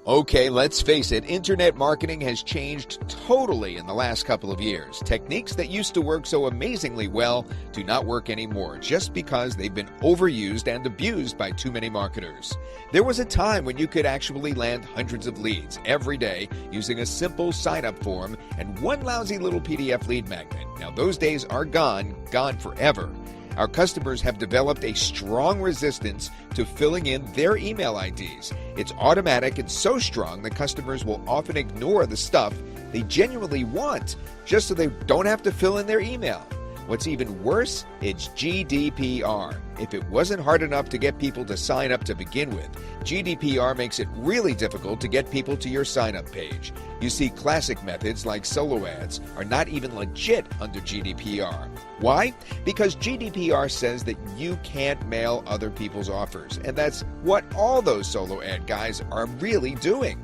Okay, let's face it, internet marketing has changed totally in the last couple of years. Techniques that used to work so amazingly well do not work anymore just because they've been overused and abused by too many marketers. There was a time when you could actually land hundreds of leads every day using a simple sign-up form and one lousy little PDF lead magnet. Now those days are gone forever. Our customers have developed a strong resistance to filling in their email IDs. It's automatic and so strong that customers will often ignore the stuff they genuinely want just so they don't have to fill in their email. What's even worse, it's GDPR. If it wasn't hard enough to get people to sign up to begin with, GDPR makes it really difficult to get people to your sign-up page. You see, classic methods like solo ads are not even legit under GDPR. Why? Because GDPR says that you can't mail other people's offers, and that's what all those solo ad guys are really doing.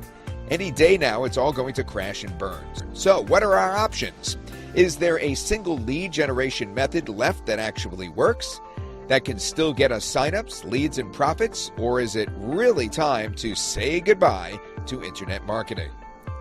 Any day now, it's all going to crash and burn. So, what are our options? Is there a single lead generation method left that actually works, that can still get us signups, leads, and profits? Or is it really time to say goodbye to internet marketing?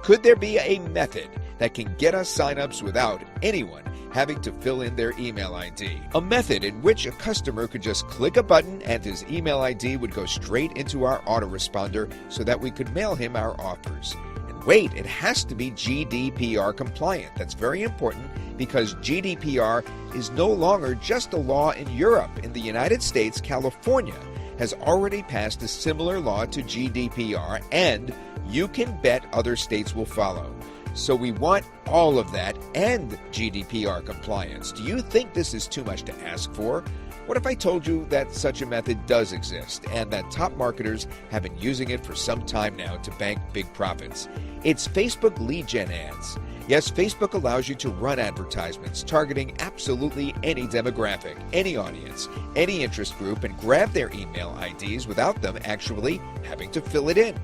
Could there be a method that can get us signups without anyone having to fill in their email ID? A method in which a customer could just click a button and his email ID would go straight into our autoresponder so that we could mail him our offers. Wait, it has to be GDPR compliant. That's very important because GDPR is no longer just a law in Europe. In the United States, California has already passed a similar law to GDPR, and you can bet other states will follow. So we want all of that and GDPR compliance. Do you think this is too much to ask for? What if I told you that such a method does exist and that top marketers have been using it for some time now to bank big profits? It's Facebook lead gen ads. Yes, Facebook allows you to run advertisements targeting absolutely any demographic, any audience, any interest group, and grab their email IDs without them actually having to fill it in.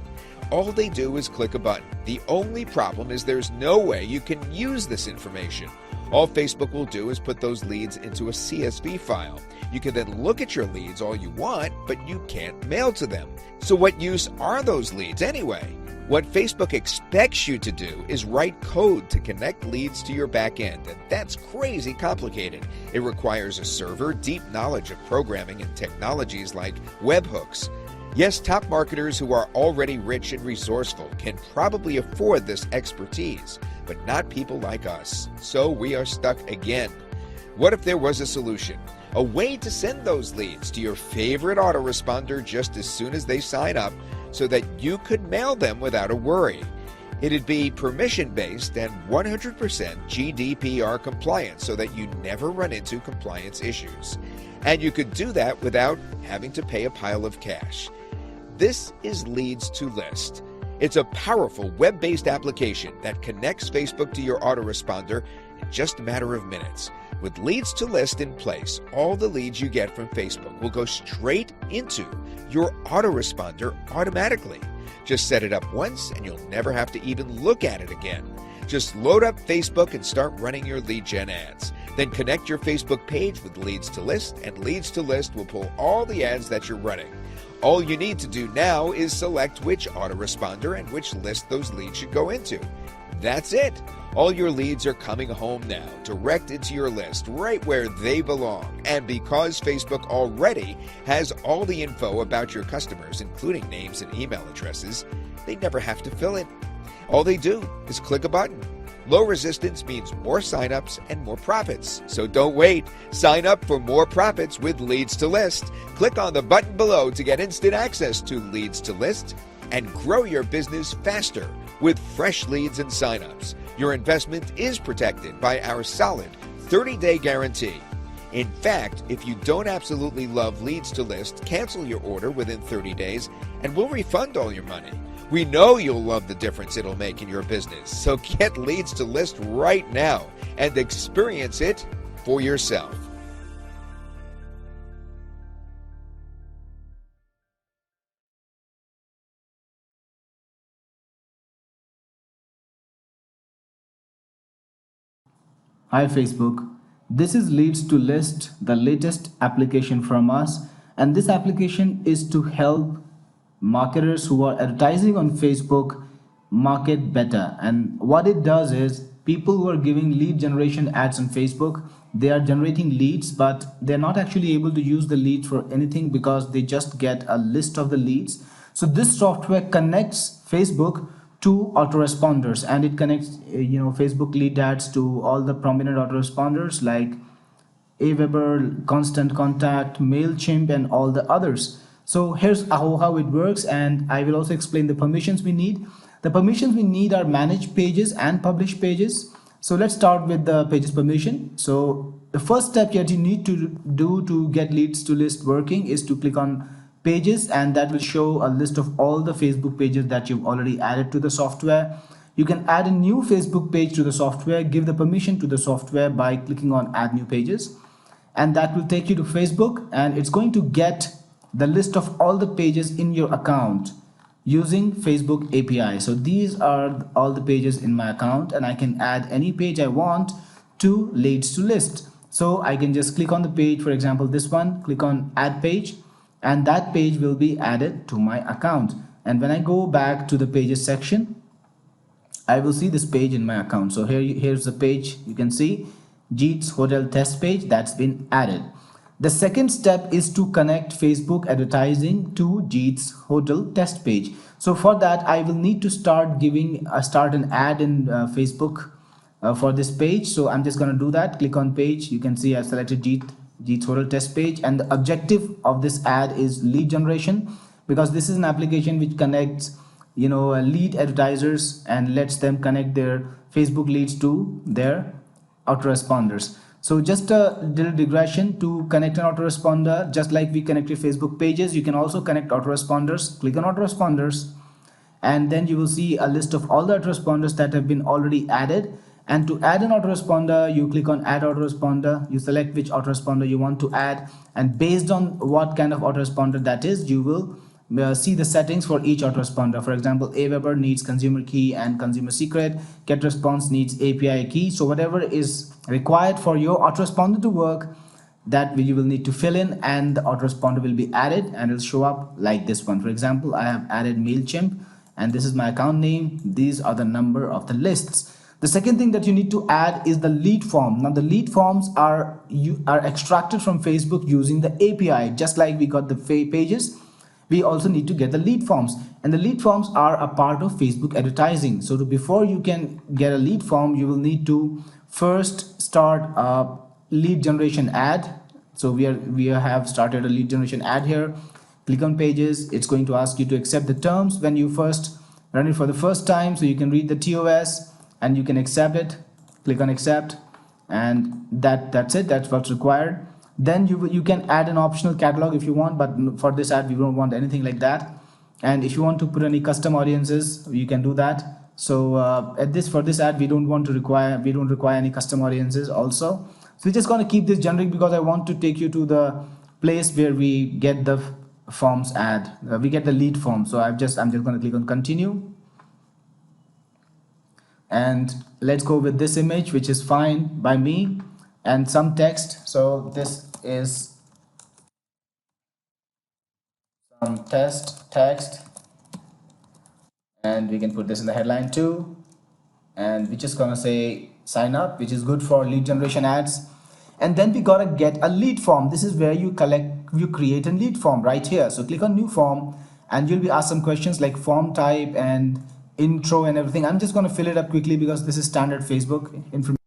All they do is click a button. The only problem is there's no way you can use this information. All Facebook will do is put those leads into a CSV file. You can then look at your leads all you want, but you can't mail to them. So what use are those leads anyway? What Facebook expects you to do is write code to connect leads to your back end, and that's crazy complicated. It requires a server, deep knowledge of programming and technologies like webhooks. Yes, top marketers who are already rich and resourceful can probably afford this expertise, but not people like us. So we are stuck again. What if there was a solution? A way to send those leads to your favorite autoresponder just as soon as they sign up so that you could mail them without a worry. It'd be permission-based and 100% GDPR compliant so that you never run into compliance issues. And you could do that without having to pay a pile of cash. This is Leads2List. It's a powerful web-based application that connects Facebook to your autoresponder in just a matter of minutes. With Leads2List in place, all the leads you get from Facebook will go straight into your autoresponder automatically. Just set it up once and you'll never have to even look at it again. Just load up Facebook and start running your lead gen ads. Then connect your Facebook page with Leads2List, and Leads2List will pull all the ads that you're running. All you need to do now is select which autoresponder and which list those leads should go into. That's it. All your leads are coming home now, direct into your list, right where they belong. And because Facebook already has all the info about your customers, including names and email addresses, they never have to fill it. All they do is click a button. Low resistance means more signups and more profits. So don't wait. Sign up for more profits with Leads2List. Click on the button below to get instant access to Leads2List and grow your business faster with fresh leads and signups. Your investment is protected by our solid 30-day guarantee. In fact, if you don't absolutely love Leads2List, cancel your order within 30 days and we'll refund all your money. We know you'll love the difference it'll make in your business, so get Leads2List right now and experience it for yourself. Hi Facebook, this is Leads2List, the latest application from us, and this application is to help marketers who are advertising on Facebook market better. And what it does is, people who are giving lead generation ads on Facebook, they are generating leads, but they're not actually able to use the leads for anything because they just get a list of the leads. So this software connects Facebook to autoresponders, and it connects Facebook lead ads to all the prominent autoresponders like Aweber, Constant Contact, MailChimp, and all the others. So here's how it works, and I will also explain the permissions we need. The permissions we need are manage pages and publish pages. So let's start with the pages permission. So the first step that you need to do to get Leads2List working is to click on pages, and that will show a list of all the Facebook pages that you've already added to the software. You can add a new Facebook page to the software, give the permission to the software by clicking on add new pages, and that will take you to Facebook, and it's going to get the list of all the pages in your account using Facebook API. So these are all the pages in my account, and I can add any page I want to Leads2List. So I can just click on the page, for example this one, click on add page, and that page will be added to my account. And when I go back to the pages section, I will see this page in my account. So here's the page. You can see JVZoo hotel test page that's been added. The second step is to connect Facebook advertising to JVZoo hotel test page. So for that, I will need to start an ad in Facebook for this page. So I'm just going to do that. Click on page. You can see I selected JVZoo hotel test page, and the objective of this ad is lead generation, because this is an application which connects lead advertisers and lets them connect their Facebook leads to their autoresponders. So just a little digression: to connect an autoresponder, just like we connected Facebook pages, you can also connect autoresponders. Click on autoresponders, and then you will see a list of all the autoresponders that have been already added. And to add an autoresponder, you click on add autoresponder, you select which autoresponder you want to add, and based on what kind of autoresponder that is, you will see the settings for each autoresponder. For example, Aweber needs consumer key and consumer secret, GetResponse needs API key. So whatever is required for your autoresponder to work, that you will need to fill in, and the autoresponder will be added, and it'll show up like this one. For example, I have added MailChimp, and this is my account name. These are the number of the lists. The second thing that you need to add is the lead form. Now the lead forms are extracted from Facebook using the API. Just like we got the pages, we also need to get the lead forms, and the lead forms are a part of Facebook advertising. So before you can get a lead form, you will need to first start a lead generation ad. So we have started a lead generation ad here. Click on pages. It's going to ask you to accept the terms when you first run it for the first time, so you can read the TOS and you can accept it. Click on accept, and that's it. That's what's required. Then you can add an optional catalog if you want, but for this ad we don't want anything like that. And if you want to put any custom audiences, you can do that. So for this ad we don't require any custom audiences also. So we're just going to keep this generic because I want to take you to the place where we get the forms ad. We get the lead form. So I'm just going to click on continue. And let's go with this image, which is fine by me, and some text. So this is some text, and we can put this in the headline too, and we're just gonna say sign up, which is good for lead generation ads. And then we gotta get a lead form. This is where you create a lead form right here. So click on new form, and you'll be asked some questions like form type and intro and everything. I'm just going to fill it up quickly because this is standard Facebook information.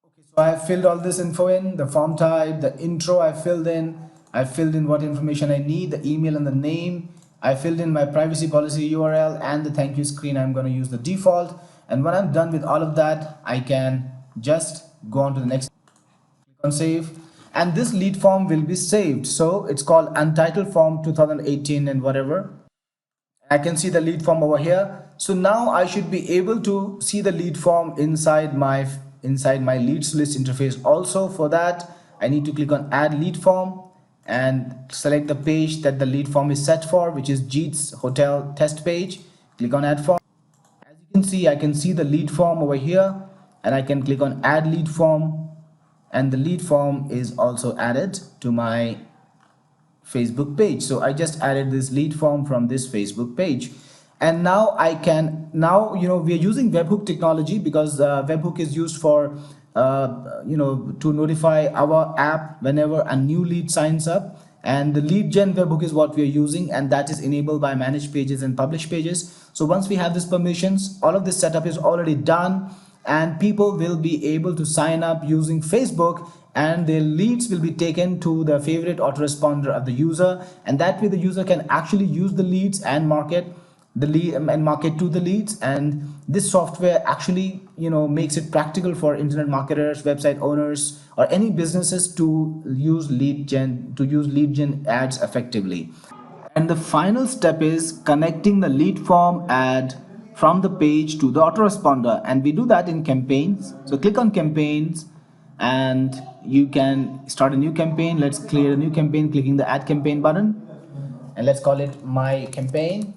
Okay, so I have filled all this info in: the form type, the intro I filled in what information I need, the email and the name. I filled in my privacy policy URL, and the thank you screen I'm going to use the default. And when I'm done with all of that, I can just go on to the next. Click on save, and this lead form will be saved. So it's called Untitled Form 2018 and whatever. I can see the lead form over here. So now I should be able to see the lead form inside my Leads2List interface. Also, for that, I need to click on add lead form and select the page that the lead form is set for, which is JVZoo hotel test page. Click on add form. As you can see, I can see the lead form over here, and I can click on add lead form, and the lead form is also added to my Facebook page. So I just added this lead form from this Facebook page. And now I can, now, we are using webhook technology because webhook is used for, to notify our app whenever a new lead signs up. And the lead gen webhook is what we are using, and that is enabled by manage pages and publish pages. So once we have these permissions, all of this setup is already done, and people will be able to sign up using Facebook, and their leads will be taken to the favorite autoresponder of the user, and that way the user can actually use the leads and market the lead and market to the leads. And this software actually makes it practical for internet marketers, website owners, or any businesses to use lead gen ads effectively. And the final step is connecting the lead form ad from the page to the autoresponder, and we do that in campaigns. So click on campaigns and you can start a new campaign. Let's create a new campaign clicking the add campaign button, and let's call it my campaign,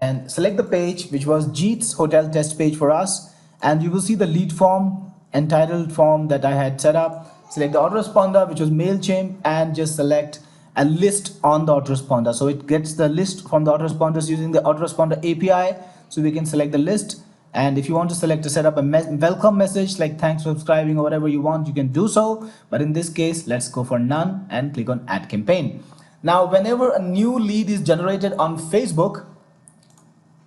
and select the page which was Jeet's hotel test page for us, and you will see the lead form entitled form that I had set up. Select the autoresponder which was MailChimp, and just select a list on the autoresponder. So it gets the list from the autoresponders using the autoresponder API. So we can select the list, and if you want to select to set up a welcome message like thanks for subscribing or whatever you want, you can do so. But in this case, let's go for none and click on add campaign. Now whenever a new lead is generated on Facebook,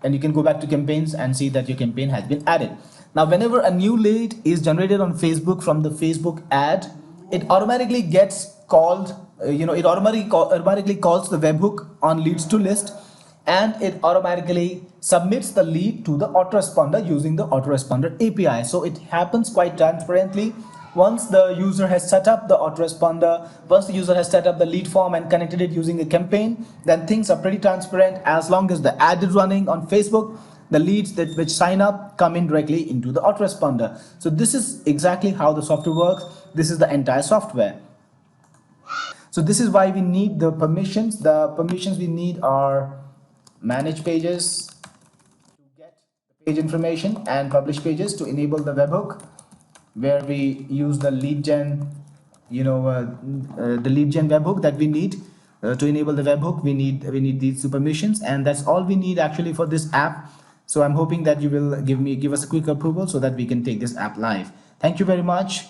and you can go back to campaigns and see that your campaign has been added. Now whenever a new lead is generated on Facebook from the Facebook ad, it automatically gets called, it automatically calls the webhook on Leads2List, and it automatically submits the lead to the autoresponder using the autoresponder API. So it happens quite transparently. Once the user has set up the autoresponder, once the user has set up the lead form and connected it using a campaign, then things are pretty transparent. As long as the ad is running on Facebook, the leads which sign up come in directly into the autoresponder. So this is exactly how the software works. This is the entire software. So this is why we need the permissions. The permissions we need are manage pages to get the page information, and publish pages to enable the webhook, where we use the lead gen, the lead gen webhook that we need to enable the webhook. We need these two permissions, and that's all we need actually for this app. So I'm hoping that you will give us a quick approval so that we can take this app live. Thank you very much.